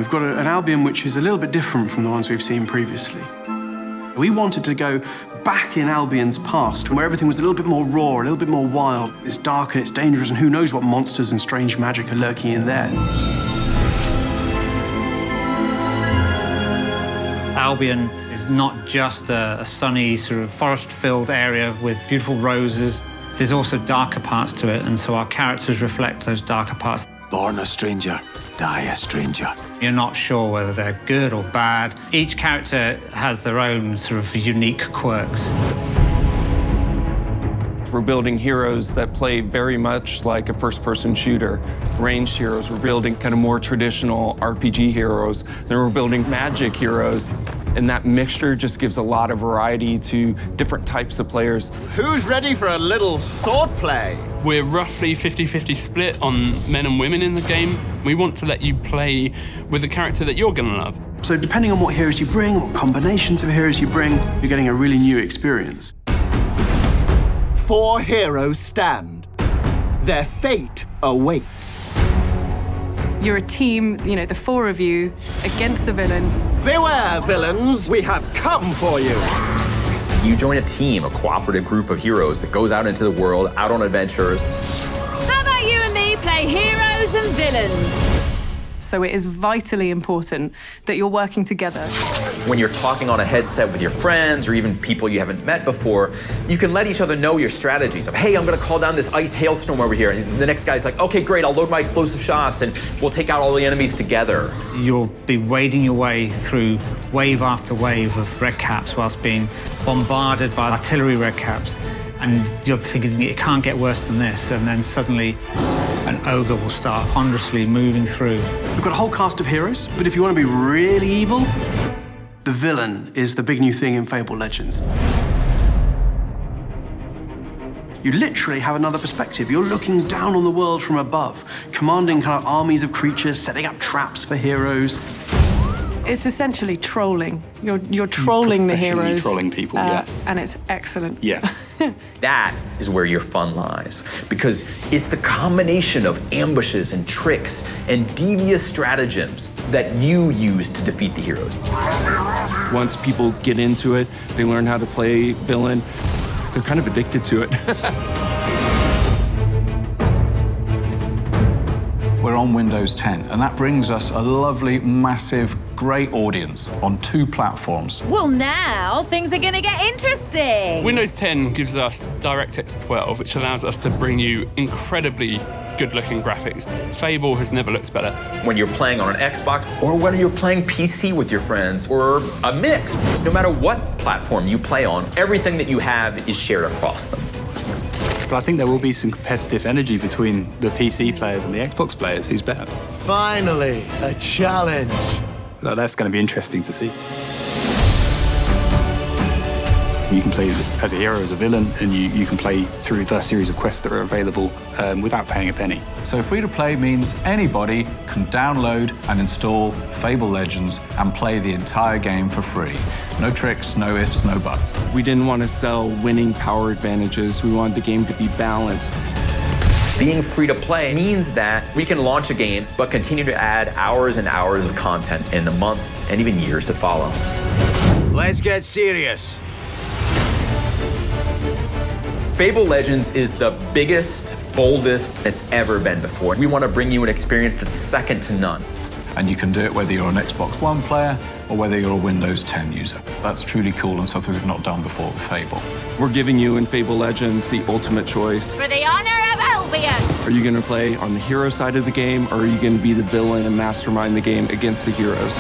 We've got an Albion which is a little bit different from the ones we've seen previously. We wanted to go back in Albion's past, where everything was a little bit more raw, a little bit more wild. It's dark and it's dangerous, and who knows what monsters and strange magic are lurking in there. Albion is not just a sunny, sort of forest-filled area with beautiful roses. There's also darker parts to it, and so our characters reflect those darker parts. Born a stranger, die a stranger. You're not sure whether they're good or bad. Each character has their own sort of unique quirks. We're building heroes that play very much like a first-person shooter. Ranged heroes, we're building kind of more traditional RPG heroes. Then we're building magic heroes. And that mixture just gives a lot of variety to different types of players. Who's ready for a little sword play? We're roughly 50-50 split on men and women in the game. We want to let you play with a character that you're gonna love. So depending on what heroes you bring, what combinations of heroes you bring, you're getting a really new experience. 4 heroes stand. Their fate awaits. You're a team, you know, the 4 of you against the villain. Beware, villains! We have come for you! You join a team, a cooperative group of heroes that goes out into the world, out on adventures. How about you and me play heroes and villains? So it is vitally important that you're working together. When you're talking on a headset with your friends or even people you haven't met before, you can let each other know your strategies of, hey, I'm gonna call down this ice hailstorm over here. And the next guy's like, okay, great, I'll load my explosive shots and we'll take out all the enemies together. You'll be wading your way through wave after wave of red caps whilst being bombarded by artillery red caps. And you're thinking, it can't get worse than this. And then suddenly, an ogre will start ponderously moving through. We've got a whole cast of heroes, but if you want to be really evil, the villain is the big new thing in Fable Legends. You literally have another perspective. You're looking down on the world from above, commanding kind of armies of creatures, setting up traps for heroes. It's essentially trolling. You're trolling the heroes. Trolling people, yeah. And it's excellent. Yeah. That is where your fun lies, because it's the combination of ambushes and tricks and devious stratagems that you use to defeat the heroes. Once people get into it, they learn how to play villain, they're kind of addicted to it. We're on Windows 10, and that brings us a lovely, massive, great audience on 2 platforms. Well, now things are gonna get interesting. Windows 10 gives us DirectX 12, which allows us to bring you incredibly good-looking graphics. Fable has never looked better. When you're playing on an Xbox, or when you're playing PC with your friends, or a mix, no matter what platform you play on, everything that you have is shared across them. But I think there will be some competitive energy between the PC players and the Xbox players. Who's better? Finally, a challenge. So that's going to be interesting to see. You can play as a hero, as a villain, and you can play through the series of quests that are available without paying a penny. So free-to-play means anybody can download and install Fable Legends and play the entire game for free. No tricks, no ifs, no buts. We didn't want to sell winning power advantages. We wanted the game to be balanced. Being free to play means that we can launch a game, but continue to add hours and hours of content in the months and even years to follow. Let's get serious. Fable Legends is the biggest, boldest it's ever been before. We want to bring you an experience that's second to none. And you can do it whether you're an Xbox One player or whether you're a Windows 10 user. That's truly cool and something we've not done before with Fable. We're giving you in Fable Legends the ultimate choice. For the honor of Albion. Are you going to play on the hero side of the game, or are you going to be the villain and mastermind the game against the heroes?